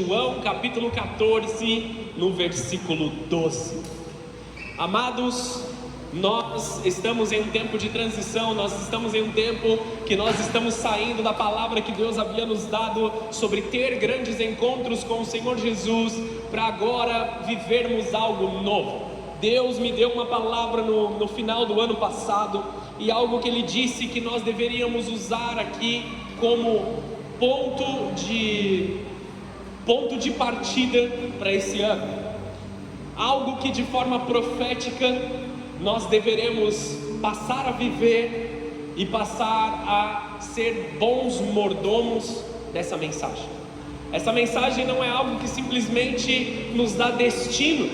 João capítulo 14, no versículo 12. Amados, nós estamos em um tempo de transição, nós estamos em um tempo que nós estamos saindo da palavra que Deus havia nos dado sobre ter grandes encontros com o Senhor Jesus, para agora vivermos algo novo. Deus me deu uma palavra no final do ano passado, e algo que Ele disse que nós deveríamos usar aqui como ponto de partida para esse ano. Algo que de forma profética nós deveremos passar a viver e passar a ser bons mordomos dessa mensagem. Essa mensagem não é algo que simplesmente nos dá destino,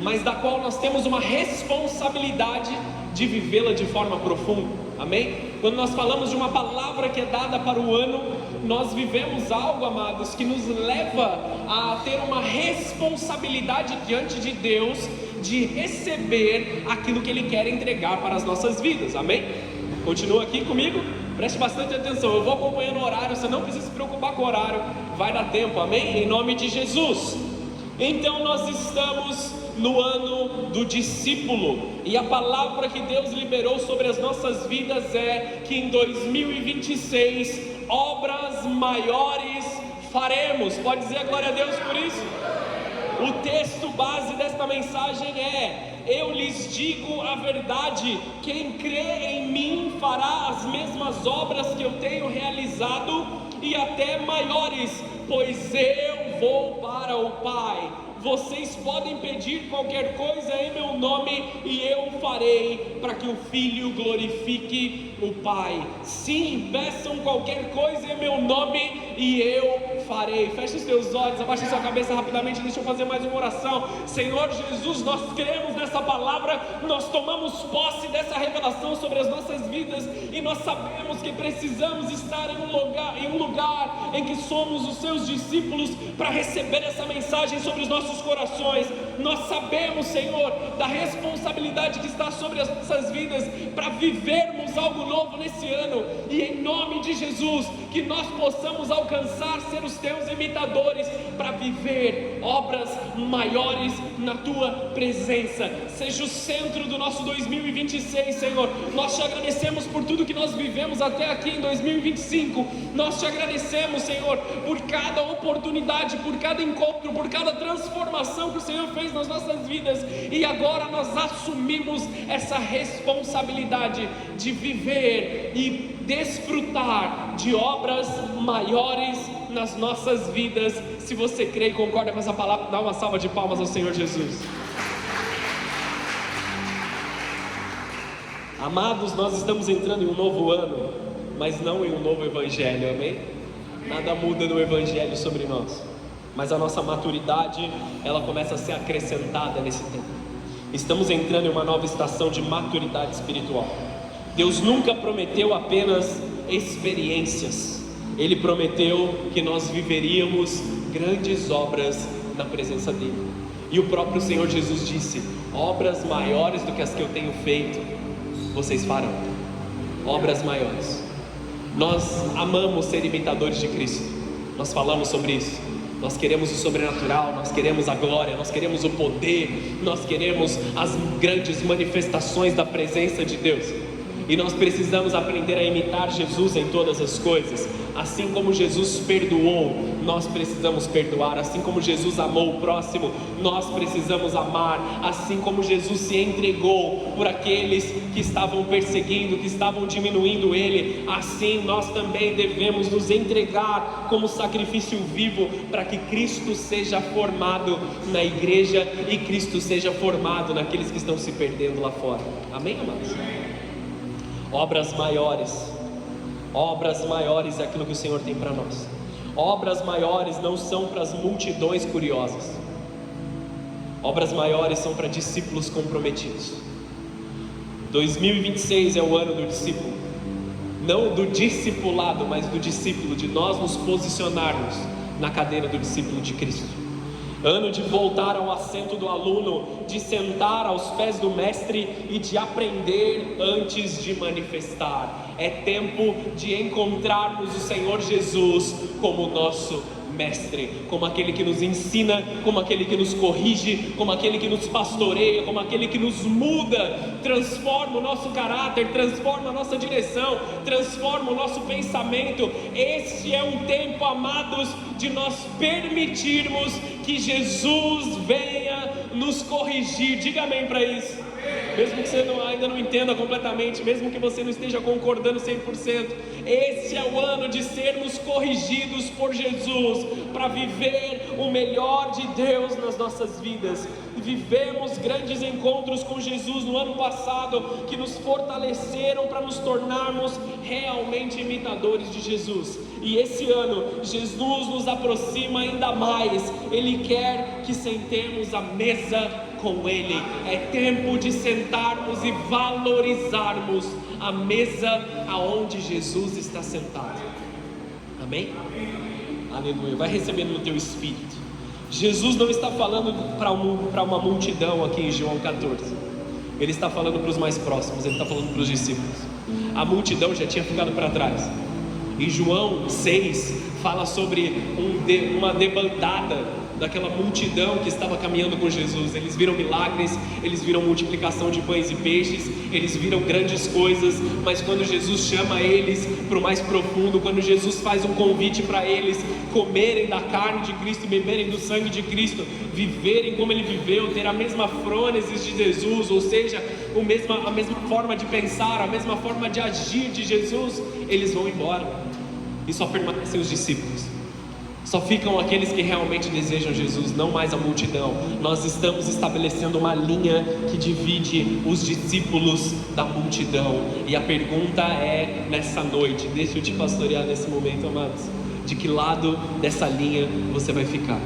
mas da qual nós temos uma responsabilidade de vivê-la de forma profunda. Amém? Quando nós falamos de uma palavra que é dada para o ano, nós vivemos algo, amados, que nos leva a ter uma responsabilidade diante de Deus de receber aquilo que Ele quer entregar para as nossas vidas. Amém? Continua aqui comigo, preste bastante atenção. Eu vou acompanhando o horário, você não precisa se preocupar com o horário, vai dar tempo, amém? Em nome de Jesus. Então nós estamos no ano do discípulo, e a palavra que Deus liberou sobre as nossas vidas é que em 2026 obras maiores faremos. Pode dizer glória a Deus por isso? O texto base desta mensagem é: eu lhes digo a verdade, quem crê em mim fará as mesmas obras que eu tenho realizado e até maiores, pois eu vou para o Pai. Vocês podem pedir qualquer coisa em meu nome e eu farei, para que o Filho glorifique o Pai. Sim, peçam qualquer coisa em meu nome e eu farei. Feche os teus olhos, abaixe sua cabeça rapidamente, deixa eu fazer mais uma oração. Senhor Jesus, nós cremos nessa palavra, nós tomamos posse dessa revelação sobre as nossas vidas, e nós sabemos que precisamos estar em um lugar em que somos os seus discípulos para receber essa mensagem sobre os nossos corações. Nós sabemos, Senhor, da responsabilidade que está sobre as nossas vidas para vivermos algo novo nesse ano, e em nome de Jesus, que nós possamos alcançar, ser os teus imitadores, para viver obras maiores na tua presença. Seja o centro do nosso 2026, Senhor. Nós te agradecemos por tudo que nós vivemos até aqui em 2025. Nós te agradecemos, Senhor, por cada oportunidade, por cada encontro, por cada transformação que o Senhor fez nas nossas vidas, e agora nós assumimos essa responsabilidade de viver e desfrutar de obras maiores nas nossas vidas. Se você crê e concorda com essa palavra, dá uma salva de palmas ao Senhor Jesus. Amados, nós estamos entrando em um novo ano, mas não em um novo evangelho, amém? Nada muda no evangelho sobre nós, mas a nossa maturidade, ela começa a ser acrescentada nesse tempo. Estamos entrando em uma nova estação de maturidade espiritual. Deus nunca prometeu apenas experiências, Ele prometeu que nós viveríamos grandes obras na presença dEle. E o próprio Senhor Jesus disse: obras maiores do que as que eu tenho feito, vocês farão. Obras maiores. Nós amamos ser imitadores de Cristo, nós falamos sobre isso. Nós queremos o sobrenatural, nós queremos a glória, nós queremos o poder, nós queremos as grandes manifestações da presença de Deus. E nós precisamos aprender a imitar Jesus em todas as coisas. Assim como Jesus perdoou, nós precisamos perdoar. Assim como Jesus amou o próximo, nós precisamos amar. Assim como Jesus se entregou por aqueles que estavam perseguindo, que estavam diminuindo Ele, assim nós também devemos nos entregar como sacrifício vivo, para que Cristo seja formado na igreja e Cristo seja formado naqueles que estão se perdendo lá fora. Amém, amados? Obras maiores é aquilo que o Senhor tem para nós. Obras maiores não são para as multidões curiosas. Obras maiores são para discípulos comprometidos. 2026 é o ano do discípulo, não do discipulado, mas do discípulo, de nós nos posicionarmos na cadeira do discípulo de Cristo. Ano de voltar ao assento do aluno, de sentar aos pés do mestre e de aprender antes de manifestar. É tempo de encontrarmos o Senhor Jesus como nosso mestre, como aquele que nos ensina, como aquele que nos corrige, como aquele que nos pastoreia, como aquele que nos muda, transforma o nosso caráter, transforma a nossa direção, transforma o nosso pensamento. Esse é um tempo, amados, de nós permitirmos que Jesus venha nos corrigir. Diga amém para isso. Mesmo que você ainda não entenda completamente, mesmo que você não esteja concordando 100%, esse é o ano de sermos corrigidos por Jesus, para viver o melhor de Deus nas nossas vidas. Vivemos grandes encontros com Jesus no ano passado, que nos fortaleceram para nos tornarmos realmente imitadores de Jesus. E esse ano, Jesus nos aproxima ainda mais. Ele quer que sentemos à mesa com Ele. É tempo de sentarmos e valorizarmos a mesa aonde Jesus está sentado. Amém? Aleluia. Vai recebendo no teu espírito. Jesus não está falando para uma multidão aqui em João 14. Ele está falando para os mais próximos. Ele está falando para os discípulos. A multidão já tinha ficado para trás. Em João 6 fala sobre uma debandada daquela multidão que estava caminhando com Jesus. Eles viram milagres, eles viram multiplicação de pães e peixes, eles viram grandes coisas, mas quando Jesus chama eles para o mais profundo, quando Jesus faz um convite para eles comerem da carne de Cristo e beberem do sangue de Cristo, viverem como Ele viveu, ter a mesma frônesis de Jesus, ou seja, a mesma forma de pensar, a mesma forma de agir de Jesus, eles vão embora e só permanecem os discípulos. Só ficam aqueles que realmente desejam Jesus, não mais a multidão. Nós estamos estabelecendo uma linha que divide os discípulos da multidão. E a pergunta é, nessa noite, deixa eu te pastorear nesse momento, amados, de que lado dessa linha você vai ficar?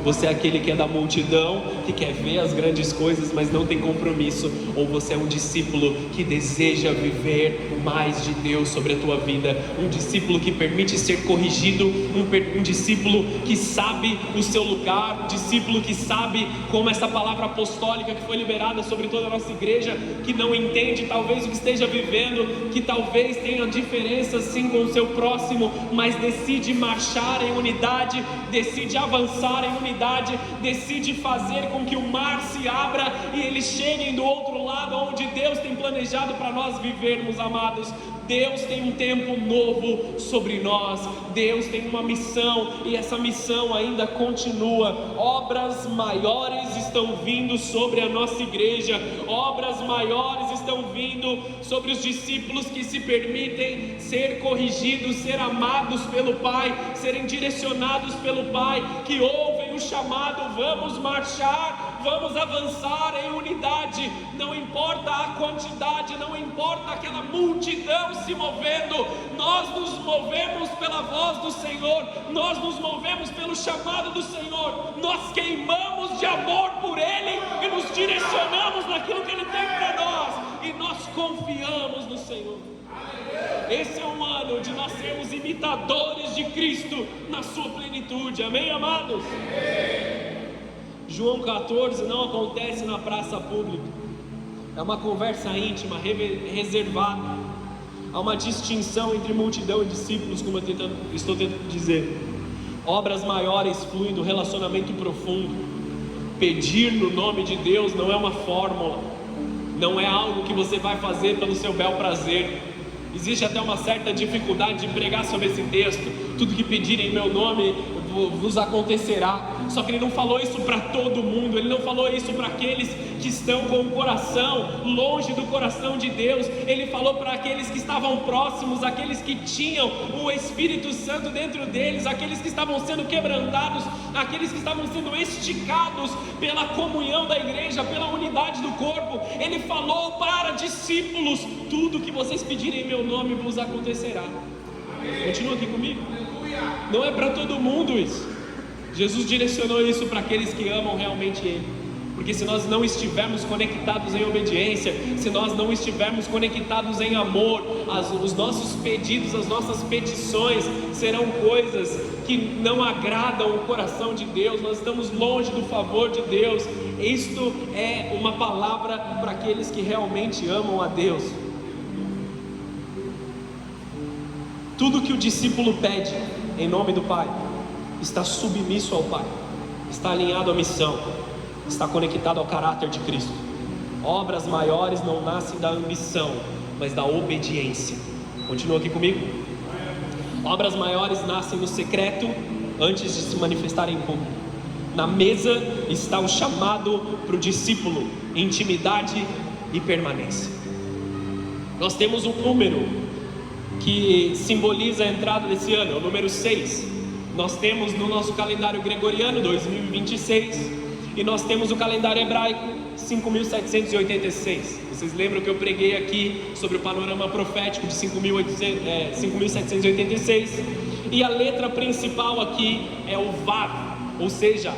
Você é aquele que é da multidão, que quer ver as grandes coisas, mas não tem compromisso? Ou você é um discípulo que deseja viver mais de Deus sobre a tua vida? Um discípulo que permite ser corrigido, um discípulo que sabe o seu lugar, um discípulo que sabe como essa palavra apostólica que foi liberada sobre toda a nossa igreja, que não entende talvez o que esteja vivendo, que talvez tenha diferenças sim com o seu próximo, mas decide marchar em unidade, decide avançar em unidade, decide fazer com que o mar se abra e eles cheguem do outro lado, onde Deus tem planejado para nós vivermos, amados. Deus tem um tempo novo sobre nós, Deus tem uma missão e essa missão ainda continua. Obras maiores estão vindo sobre a nossa igreja, obras maiores estão vindo sobre os discípulos que se permitem ser corrigidos, ser amados pelo Pai, serem direcionados pelo Pai, que ouvem o chamado: vamos marchar, vamos avançar em unidade. Não importa a quantidade, não importa aquela multidão se movendo, nós nos movemos pela voz do Senhor, nós nos movemos pelo chamado do Senhor, nós queimamos de amor por Ele e nos direcionamos naquilo que Ele tem para nós, e nós confiamos no Senhor. Esse é um ano de nós sermos imitadores de Cristo na sua plenitude, amém, amados? João 14 não acontece na praça pública, é uma conversa íntima, reservada. Há uma distinção entre multidão e discípulos, como eu estou tentando dizer. Obras maiores fluem do relacionamento profundo. Pedir no nome de Deus não é uma fórmula, não é algo que você vai fazer pelo seu bel prazer. Existe até uma certa dificuldade de pregar sobre esse texto. Tudo que pedirem em meu nome vos acontecerá. Só que Ele não falou isso para todo mundo. Ele não falou isso para aqueles que estão com o coração longe do coração de Deus. Ele falou para aqueles que estavam próximos, aqueles que tinham o Espírito Santo dentro deles, aqueles que estavam sendo quebrantados, aqueles que estavam sendo esticados pela comunhão da igreja, pela unidade do corpo. Ele falou para discípulos: tudo que vocês pedirem em meu nome vos acontecerá. Continua aqui comigo. Não é para todo mundo isso. Jesus direcionou isso para aqueles que amam realmente Ele. Porque se nós não estivermos conectados em obediência, se nós não estivermos conectados em amor, os nossos pedidos, as nossas petições serão coisas que não agradam o coração de Deus. Nós estamos longe do favor de Deus. Isto é uma palavra para aqueles que realmente amam a Deus. Tudo que o discípulo pede em nome do Pai, está submisso ao Pai, está alinhado à missão, está conectado ao caráter de Cristo. Obras maiores não nascem da ambição, mas da obediência. Continua aqui comigo. Obras maiores nascem no secreto antes de se manifestarem em público. Na mesa está o chamado para o discípulo: intimidade e permanência. Nós temos um número que simboliza a entrada desse ano, é o número 6. Nós temos no nosso calendário gregoriano 2026 e nós temos o calendário hebraico 5.786. Vocês lembram que eu preguei aqui sobre o panorama profético de 5.786? E a letra principal aqui é o Vav, ou seja,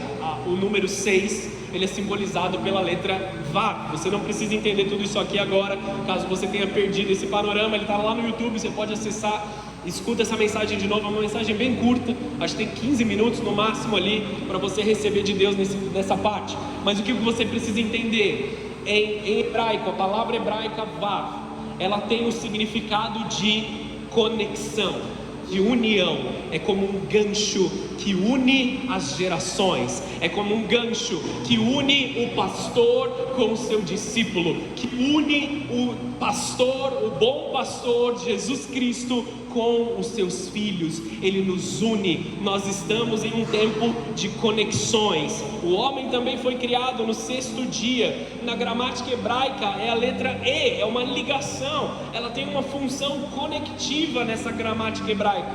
o número 6, ele é simbolizado pela letra Vav. Você não precisa entender tudo isso aqui agora. Caso você tenha perdido esse panorama, ele está lá no YouTube, você pode acessar. Escuta essa mensagem de novo, é uma mensagem bem curta, acho que tem 15 minutos no máximo ali para você receber de Deus nessa parte. Mas o que você precisa entender? Em hebraico, a palavra hebraica Vav, ela tem o significado de conexão, de união. É como um gancho que une as gerações, é como um gancho que une o pastor com o seu discípulo, que une o pastor, o bom pastor Jesus Cristo com os seus filhos. Ele nos une. Nós estamos em um tempo de conexões. O homem também foi criado no 6º dia. Na gramática hebraica é a letra E, é uma ligação, ela tem uma função conectiva nessa gramática hebraica.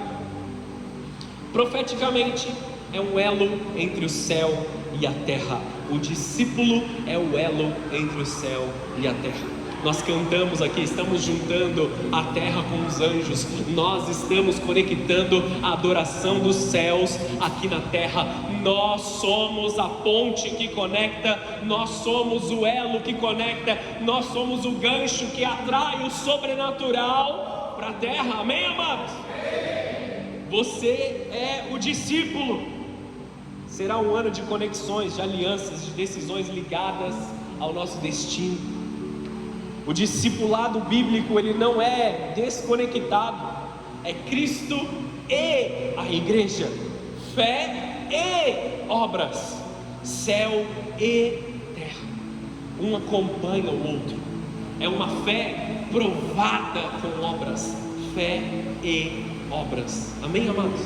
Profeticamente, é um elo entre o céu e a terra. O discípulo é o elo entre o céu e a terra. Nós cantamos aqui, estamos juntando a terra com os anjos. Nós estamos conectando a adoração dos céus aqui na terra. Nós somos a ponte que conecta, nós somos o elo que conecta, nós somos o gancho que atrai o sobrenatural para a terra. Amém, amados? Você é o discípulo. Será um ano de conexões, de alianças, de decisões ligadas ao nosso destino. O discipulado bíblico, ele não é desconectado. É Cristo e a igreja, fé e obras, céu e terra. Um acompanha o outro. É uma fé provada com obras, fé e obras. Amém, amados?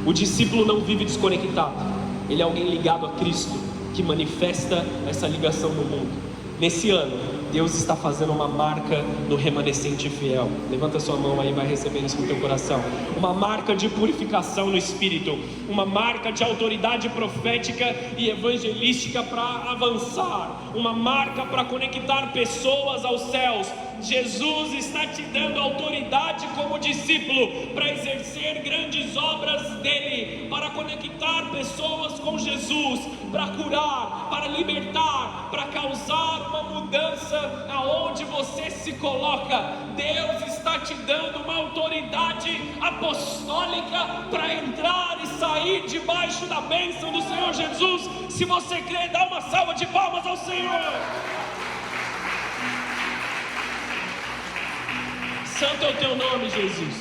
O discípulo não vive desconectado. Ele é alguém ligado a Cristo, que manifesta essa ligação no mundo. Nesse ano, Deus está fazendo uma marca no remanescente fiel. Levanta sua mão aí e vai receber isso no teu coração. Uma marca de purificação no Espírito, uma marca de autoridade profética e evangelística para avançar, uma marca para conectar pessoas aos céus. Jesus está te dando autoridade como discípulo para exercer grandes obras dele, para conectar pessoas com Jesus, para curar, para libertar, para causar uma mudança aonde você se coloca. Deus está te dando uma autoridade apostólica para entrar e sair debaixo da bênção do Senhor Jesus. Se você crê, dá uma salva de palmas ao Senhor. Santo é o teu nome, Jesus.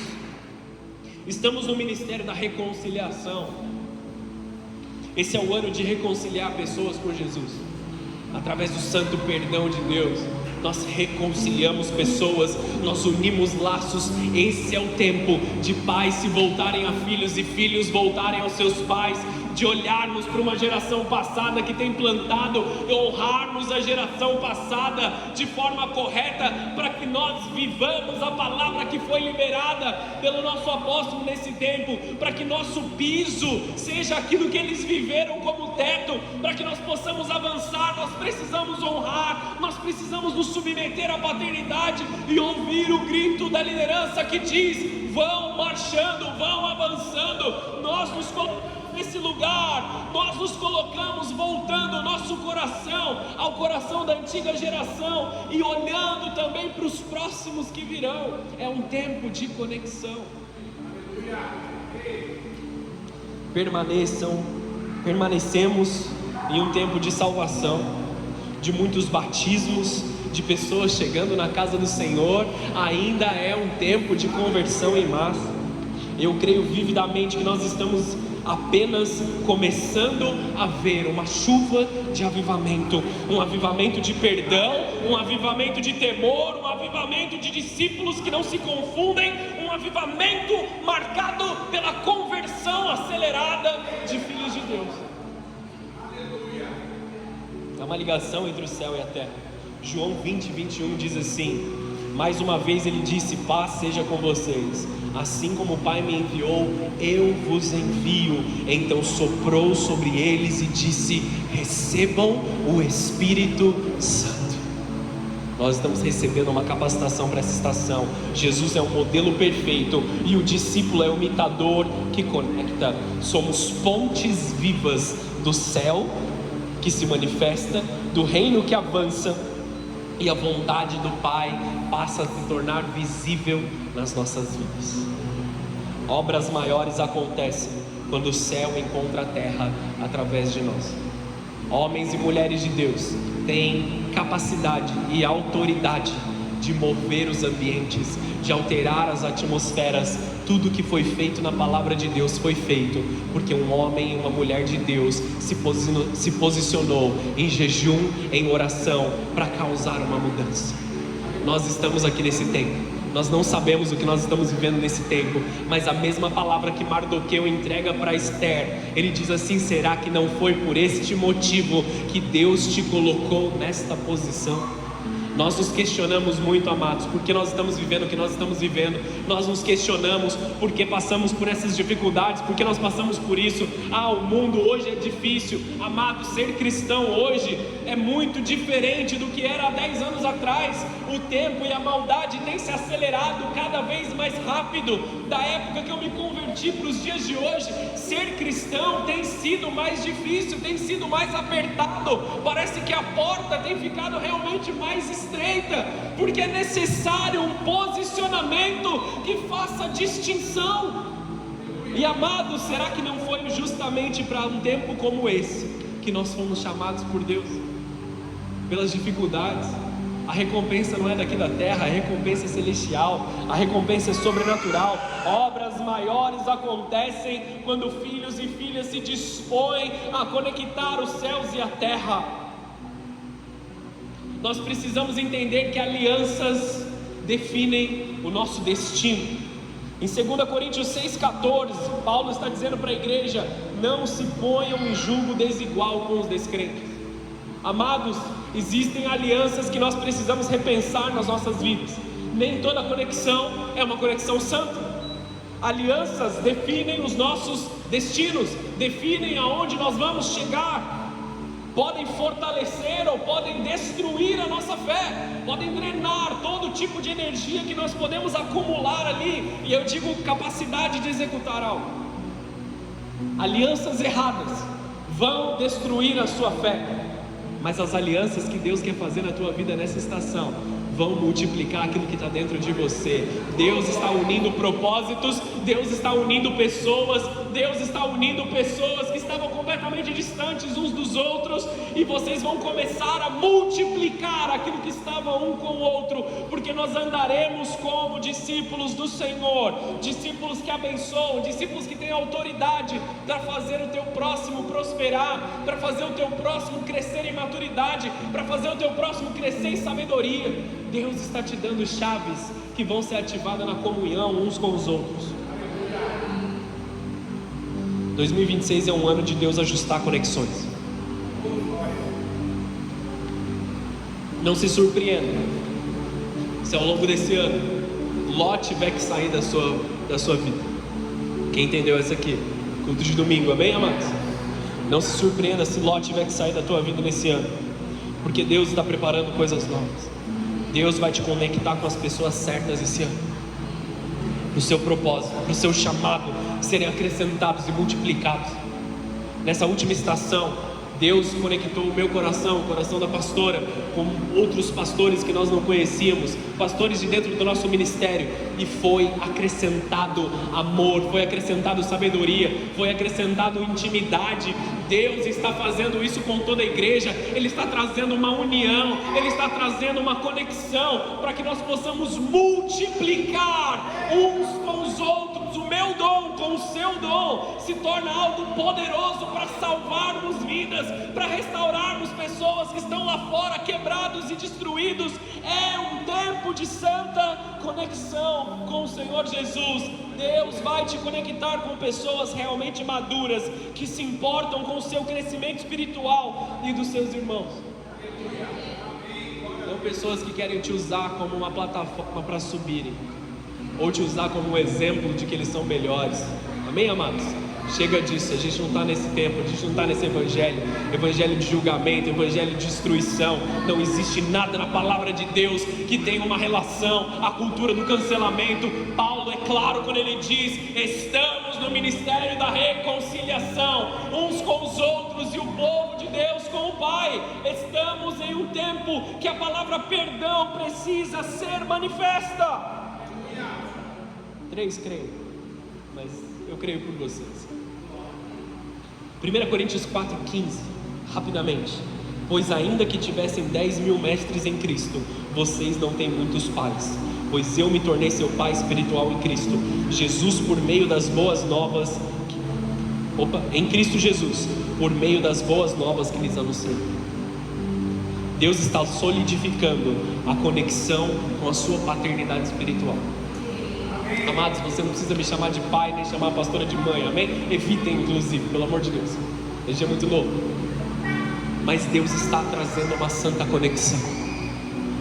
Estamos no ministério da reconciliação. Esse é o ano de reconciliar pessoas com Jesus. Através do santo perdão de Deus, nós reconciliamos pessoas, nós unimos laços. Esse é o tempo de pais se voltarem a filhos e filhos voltarem aos seus pais, de olharmos para uma geração passada que tem plantado e honrarmos a geração passada de forma correta, para que nós vivamos a palavra que foi liberada pelo nosso apóstolo nesse tempo, para que nosso piso seja aquilo que eles viveram como teto, para que nós possamos avançar. Nós precisamos honrar, nós precisamos nos submeter à paternidade e ouvir o grito da liderança que diz: vão marchando, vão avançando. Nós nos colocamos nesse lugar, nós nos colocamos voltando o nosso coração ao coração da antiga geração e olhando também para os próximos que virão. É um tempo de conexão. Permanecemos em um tempo de salvação, de muitos batismos, de pessoas chegando na casa do Senhor. Ainda é um tempo de conversão em massa. Eu creio vividamente que nós estamos apenas começando a ver uma chuva de avivamento, um avivamento de perdão, um avivamento de temor, um avivamento de discípulos que não se confundem, um avivamento marcado pela conversão acelerada de filhos de Deus. É uma ligação entre o céu e a terra. João 20, 21 diz assim: mais uma vez ele disse: paz seja com vocês, assim como o Pai me enviou, eu vos envio. Então soprou sobre eles e disse: recebam o Espírito Santo. Nós estamos recebendo uma capacitação para essa estação. Jesus é o modelo perfeito e o discípulo é o imitador que conecta. Somos pontes vivas do céu que se manifesta, do reino que avança, e a vontade do Pai passa a se tornar visível nas nossas vidas. Obras maiores acontecem quando o céu encontra a terra através de nós. Homens e mulheres de Deus têm capacidade e autoridade de mover os ambientes, de alterar as atmosferas. Tudo que foi feito na palavra de Deus foi feito porque um homem e uma mulher de Deus se posicionou em jejum, em oração, para causar uma mudança. Nós estamos aqui nesse tempo. Nós não sabemos o que nós estamos vivendo nesse tempo, mas a mesma palavra que Mardoqueu entrega para Esther, ele diz assim: será que não foi por este motivo que Deus te colocou nesta posição? Nós nos questionamos muito, amados, porque nós estamos vivendo o que nós estamos vivendo. Nós nos questionamos porque passamos por essas dificuldades, porque nós passamos por isso. O mundo hoje é difícil. Amado, ser cristão hoje é muito diferente do que era há 10 anos atrás. O tempo e a maldade têm se acelerado cada vez mais rápido. Da época que eu me converti para os dias de hoje, ser cristão tem sido mais difícil, tem sido mais apertado. Parece que a porta tem ficado realmente mais estreita, porque é necessário um posicionamento que faça distinção. E amados, será que não foi justamente para um tempo como esse que nós fomos chamados por Deus? Pelas dificuldades, a recompensa não é daqui da terra, a recompensa é celestial, a recompensa é sobrenatural. Obras maiores acontecem quando filhos e filhas se dispõem a conectar os céus e a terra. Nós precisamos entender que alianças definem o nosso destino. Em 2 Coríntios 6,14, Paulo está dizendo para a igreja: não se ponham em julgo desigual com os descrentes. Amados, existem alianças que nós precisamos repensar nas nossas vidas. Nem toda conexão é uma conexão santa. Alianças definem os nossos destinos, definem aonde nós vamos chegar. Podem fortalecer ou podem destruir a nossa fé, podem drenar todo tipo de energia que nós podemos acumular ali, e eu digo capacidade de executar algo. Alianças erradas vão destruir a sua fé, mas as alianças que Deus quer fazer na tua vida nessa estação vão multiplicar aquilo que está dentro de você. Deus está unindo propósitos, Deus está unindo pessoas, Deus está unindo pessoas que estavam completamente distantes uns dos outros, e vocês vão começar a multiplicar aquilo que estava um com o outro, porque nós andaremos como discípulos do Senhor, discípulos que abençoam, discípulos que têm autoridade para fazer o teu próximo prosperar, para fazer o teu próximo crescer em maturidade, para fazer o teu próximo crescer em sabedoria. Deus está te dando chaves que vão ser ativadas na comunhão uns com os outros. 2026 é um ano de Deus ajustar conexões. Não se surpreenda se ao longo desse ano Ló tiver que sair da sua vida. Quem entendeu essa aqui? Culto de domingo, amém, amados? Não se surpreenda se Ló tiver que sair da tua vida nesse ano, porque Deus está preparando coisas novas. Deus vai te conectar com as pessoas certas esse ano, para o seu propósito, para o seu chamado serem acrescentados e multiplicados. Nessa última estação, Deus conectou o meu coração, o coração da pastora, com outros pastores que nós não conhecíamos, pastores de dentro do nosso ministério, e foi acrescentado amor, foi acrescentado sabedoria, foi acrescentado intimidade. Deus está fazendo isso com toda a igreja. Ele está trazendo uma união, Ele está trazendo uma conexão, para que nós possamos multiplicar uns com os outros. O meu meu dom, com o seu dom, se torna algo poderoso para salvarmos vidas, para restaurarmos pessoas que estão lá fora quebrados e destruídos. É um tempo de santa conexão com o Senhor Jesus. Deus vai te conectar com pessoas realmente maduras, que se importam com o seu crescimento espiritual e dos seus irmãos. Não pessoas que querem te usar como uma plataforma para subirem, ou te usar como um exemplo de que eles são melhores. Amém, amados? Chega disso, a gente não está nesse tempo, a gente não está nesse evangelho de julgamento, evangelho de destruição. Não existe nada na palavra de Deus que tenha uma relação, a cultura do cancelamento. Paulo é claro quando ele diz: estamos no ministério da reconciliação, uns com os outros e o povo de Deus com o Pai. Estamos em um tempo que a palavra perdão precisa ser manifesta. 3 creio, mas eu creio por vocês. 1 Coríntios 4,15, rapidamente: pois ainda que tivessem 10.000 mestres em Cristo, vocês não têm muitos pais, pois eu me tornei seu pai espiritual em Cristo Jesus, por meio das boas novas em Cristo Jesus, por meio das boas novas que lhes anunciei. Deus está solidificando a conexão com a sua paternidade espiritual. Amados, você não precisa me chamar de pai, nem chamar a pastora de mãe, amém? Evitem, inclusive, pelo amor de Deus. A gente é muito novo. Mas Deus está trazendo uma santa conexão.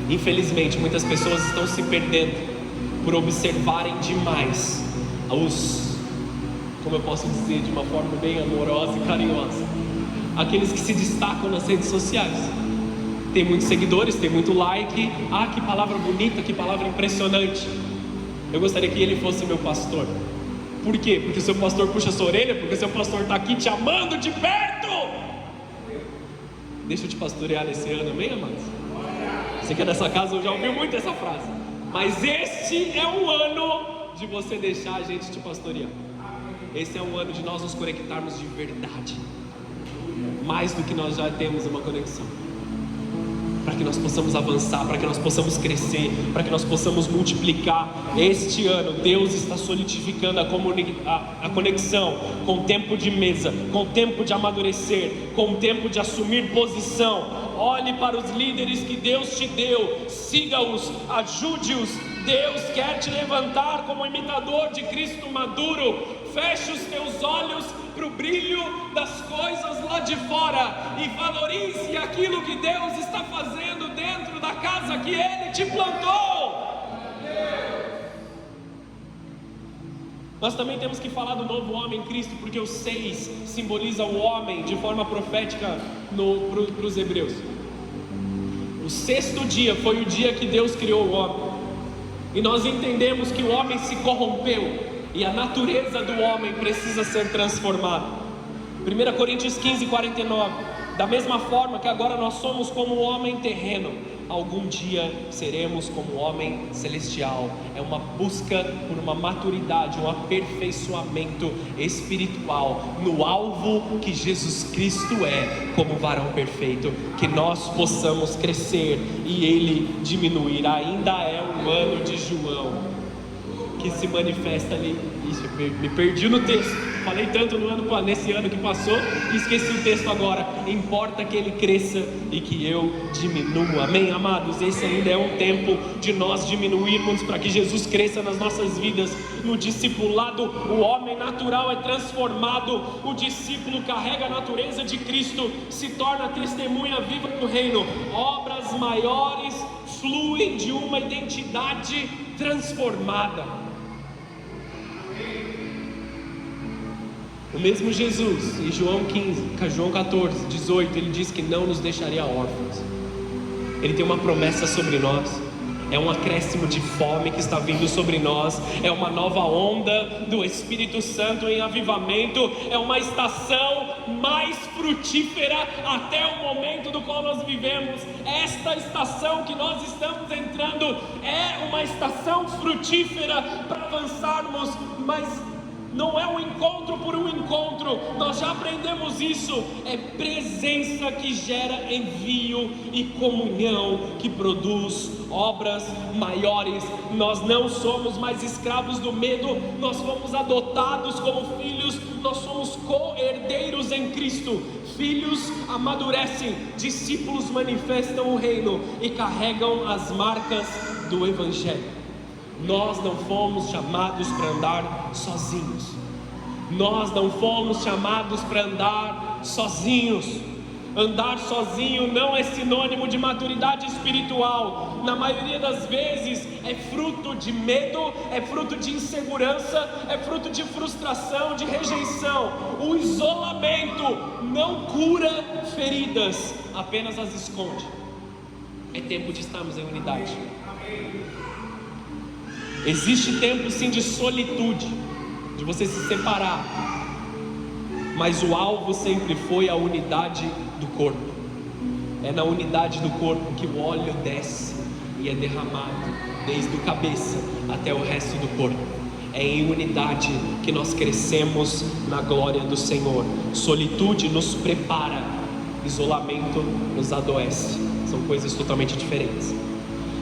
Infelizmente, muitas pessoas estão se perdendo por observarem demais como eu posso dizer, de uma forma bem amorosa e carinhosa, aqueles que se destacam nas redes sociais. Tem muitos seguidores, tem muito like. Ah, que palavra bonita, que palavra impressionante. Eu gostaria que ele fosse meu pastor. Por quê? Porque o seu pastor puxa a sua orelha, porque o seu pastor está aqui te amando de perto. Deixa eu te pastorear nesse ano, amém, amados? Você que é dessa casa, eu já ouvi muito essa frase. Mas este é um ano de você deixar a gente te pastorear. Esse é um ano de nós nos conectarmos de verdade, mais do que nós já temos uma conexão, para que nós possamos avançar, para que nós possamos crescer, para que nós possamos multiplicar. Este ano Deus está solidificando a conexão com o tempo de mesa, com o tempo de amadurecer, com o tempo de assumir posição. Olhe para os líderes que Deus te deu, siga-os, ajude-os. Deus quer te levantar como imitador de Cristo maduro. Feche os teus olhos para o brilho das coisas lá de fora e valorize aquilo que Deus está fazendo dentro da casa que Ele te plantou. Nós também temos que falar do novo homem em Cristo, porque o 6 simboliza o homem de forma profética para os hebreus. O 6º dia foi o dia que Deus criou o homem, e nós entendemos que o homem se corrompeu e a natureza do homem precisa ser transformada. 1 Coríntios 15:49: da mesma forma que agora nós somos como o homem terreno, algum dia seremos como o homem celestial. É uma busca por uma maturidade, um aperfeiçoamento espiritual no alvo que Jesus Cristo é, como varão perfeito. Que nós possamos crescer e Ele diminuir. Ainda é um ano de João que se manifesta ali. Isso, me perdi no texto. Falei tanto nesse ano que passou e esqueci o texto agora. Importa que ele cresça e que eu diminua. Amém, amados? Esse ainda é um tempo de nós diminuirmos para que Jesus cresça nas nossas vidas. No discipulado, o homem natural é transformado. O discípulo carrega a natureza de Cristo, se torna testemunha viva do reino. Obras maiores fluem de uma identidade transformada. O mesmo Jesus, em João 14, 18, ele diz que não nos deixaria órfãos. Ele tem uma promessa sobre nós. É um acréscimo de fome que está vindo sobre nós. É uma nova onda do Espírito Santo em avivamento. É uma estação mais frutífera até o momento do qual nós vivemos. Esta estação que nós estamos entrando é uma estação frutífera para avançarmos, mas não é um encontro por um encontro, nós já aprendemos isso, é presença que gera envio e comunhão que produz obras maiores. Nós não somos mais escravos do medo, nós fomos adotados como filhos, nós somos co-herdeiros em Cristo. Filhos amadurecem, discípulos manifestam o reino e carregam as marcas do Evangelho. Nós não fomos chamados para andar sozinhos. Nós não fomos chamados para andar sozinhos. Andar sozinho não é sinônimo de maturidade espiritual. Na maioria das vezes é fruto de medo, é fruto de insegurança, é fruto de frustração, de rejeição. O isolamento não cura feridas, apenas as esconde. É tempo de estarmos em unidade. Existe tempo sim de solitude, de você se separar, mas o alvo sempre foi a unidade do corpo. É na unidade do corpo que o óleo desce e é derramado, desde a cabeça até o resto do corpo. É em unidade que nós crescemos na glória do Senhor. Solitude nos prepara, isolamento nos adoece. São coisas totalmente diferentes.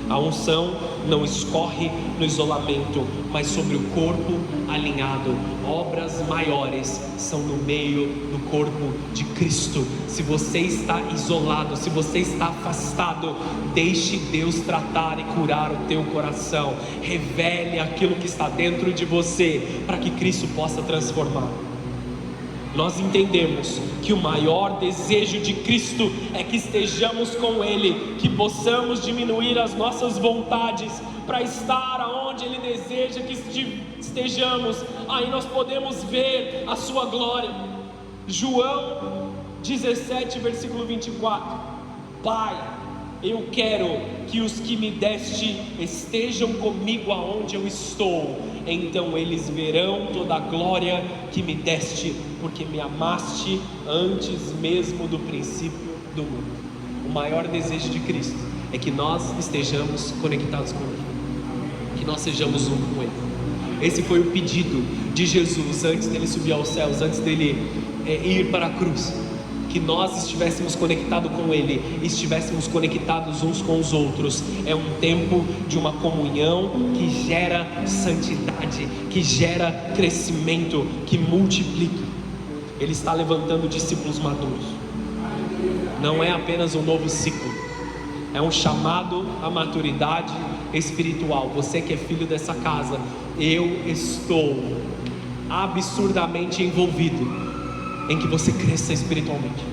A unção não escorre no isolamento, mas sobre o corpo alinhado. Obras maiores são no meio do corpo de Cristo. Se você está isolado, se você está afastado, deixe Deus tratar e curar o teu coração. Revele aquilo que está dentro de você, para que Cristo possa transformar. Nós entendemos que o maior desejo de Cristo é que estejamos com Ele, que possamos diminuir as nossas vontades para estar aonde Ele deseja que estejamos. Aí nós podemos ver a sua glória. João 17, versículo 24. Pai, eu quero que os que me deste estejam comigo aonde eu estou, então eles verão toda a glória que me deste, porque me amaste antes mesmo do princípio do mundo. O maior desejo de Cristo é que nós estejamos conectados com Ele, que nós sejamos um com Ele. Esse foi o pedido de Jesus antes dele subir aos céus, antes dele ir para a cruz. Que nós estivéssemos conectados com Ele, estivéssemos conectados uns com os outros. É um tempo de uma comunhão que gera santidade, que gera crescimento, que multiplica. Ele está levantando discípulos maduros. Não é apenas um novo ciclo, é um chamado à maturidade espiritual. Você que é filho dessa casa, eu estou absurdamente envolvido em que você cresça espiritualmente.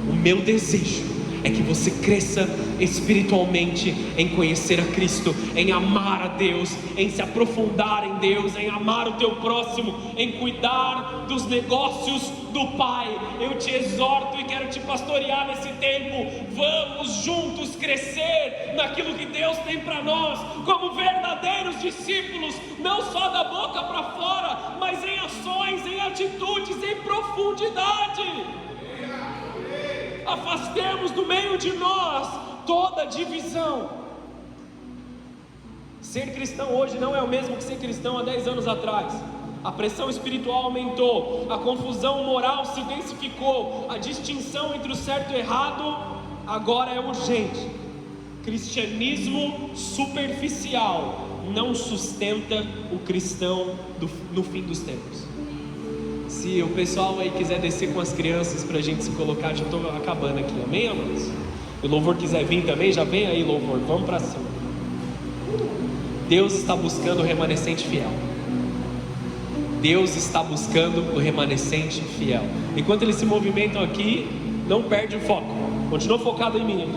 O meu desejo é que você cresça espiritualmente em conhecer a Cristo, em amar a Deus, em se aprofundar em Deus, em amar o teu próximo, em cuidar dos negócios do Pai. Eu te exorto e quero te pastorear nesse tempo. Vamos juntos crescer naquilo que Deus tem para nós, como verdadeiros discípulos, não só da boca para fora, mas em ações, em atitudes, em profundidade. Afastemos do meio de nós toda divisão. Ser cristão hoje não é o mesmo que ser cristão há 10 anos atrás. A pressão espiritual aumentou, a confusão moral se intensificou, a distinção entre o certo e o errado agora é urgente. Cristianismo superficial não sustenta o cristão no fim dos tempos. Se o pessoal aí quiser descer com as crianças para a gente se colocar, já estou acabando aqui, amém, amados? Se o louvor quiser vir também, já vem aí, louvor, vamos para cima. Deus está buscando o remanescente fiel. Deus está buscando o remanescente fiel. Enquanto eles se movimentam aqui, não perde o foco, continua focado em mim.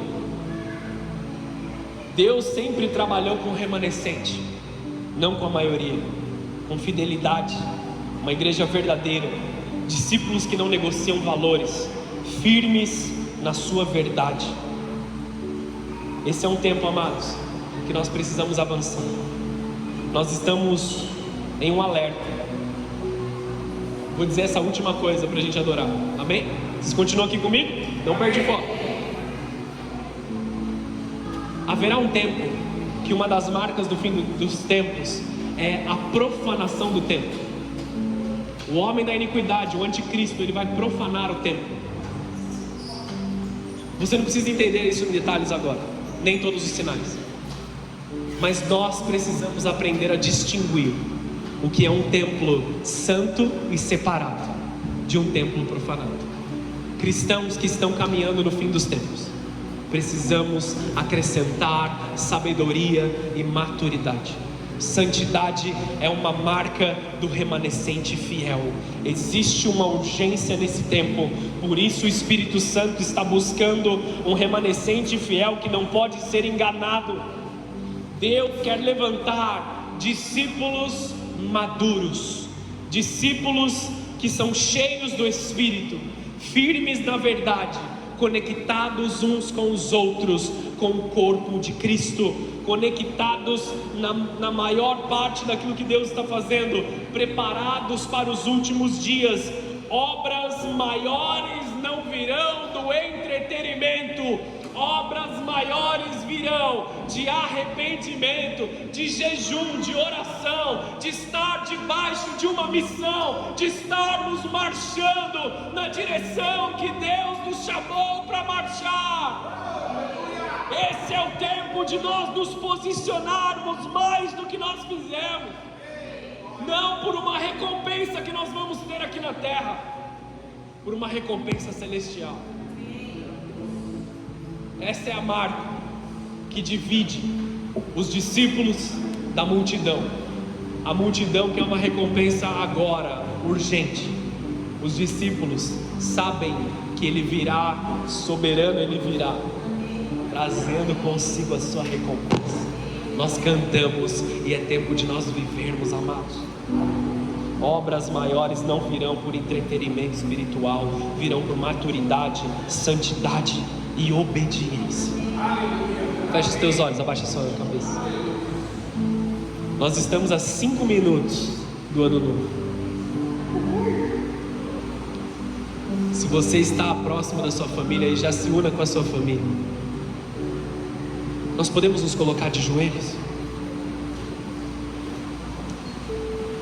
Deus sempre trabalhou com o remanescente, não com a maioria, com fidelidade. Uma igreja verdadeira, discípulos que não negociam valores, firmes na sua verdade. Esse é um tempo, amados, que nós precisamos avançar. Nós estamos em um alerta. Vou dizer essa última coisa para a gente adorar, amém? Vocês continuam aqui comigo? Não perde foco. Haverá um tempo que uma das marcas do fim dos tempos é a profanação do templo. O homem da iniquidade, o anticristo, ele vai profanar o templo. Você não precisa entender isso em detalhes agora, nem todos os sinais. Mas nós precisamos aprender a distinguir o que é um templo santo e separado de um templo profanado. Cristãos que estão caminhando no fim dos tempos, precisamos acrescentar sabedoria e maturidade. Santidade é uma marca do remanescente fiel. Existe uma urgência nesse tempo, por isso o Espírito Santo está buscando um remanescente fiel que não pode ser enganado. Deus quer levantar discípulos maduros, discípulos que são cheios do Espírito, firmes na verdade, conectados uns com os outros, com o corpo de Cristo, conectados na maior parte daquilo que Deus está fazendo, preparados para os últimos dias. Obras maiores não virão do entretenimento, obras maiores virão de arrependimento, de jejum, de oração, de estar debaixo de uma missão, de estarmos marchando na direção que Deus nos chamou para marchar. Esse é o tempo de nós nos posicionarmos mais do que nós fizemos, não por uma recompensa que nós vamos ter aqui na terra, por uma recompensa celestial. Essa é a marca que divide os discípulos da multidão. A multidão quer uma recompensa agora, urgente. Os discípulos sabem que Ele virá, soberano Ele virá, trazendo consigo a sua recompensa. Nós cantamos e é tempo de nós vivermos, amados. Obras maiores não virão por entretenimento espiritual, virão por maturidade, santidade e obediência. Feche os teus olhos, abaixa a sua cabeça. Nós estamos a 5 minutos do ano novo. Se você está próximo da sua família, aí já se una com a sua família. Nós podemos nos colocar de joelhos.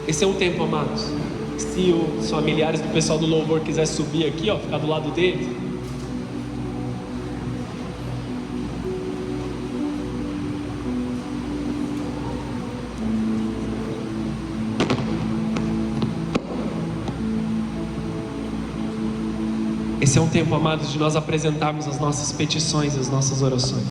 Esse é um tempo, amados. Se os familiares do pessoal do louvor quiser subir aqui, ó, ficar do lado deles. Esse é um tempo, amados, de nós apresentarmos as nossas petições, as nossas orações.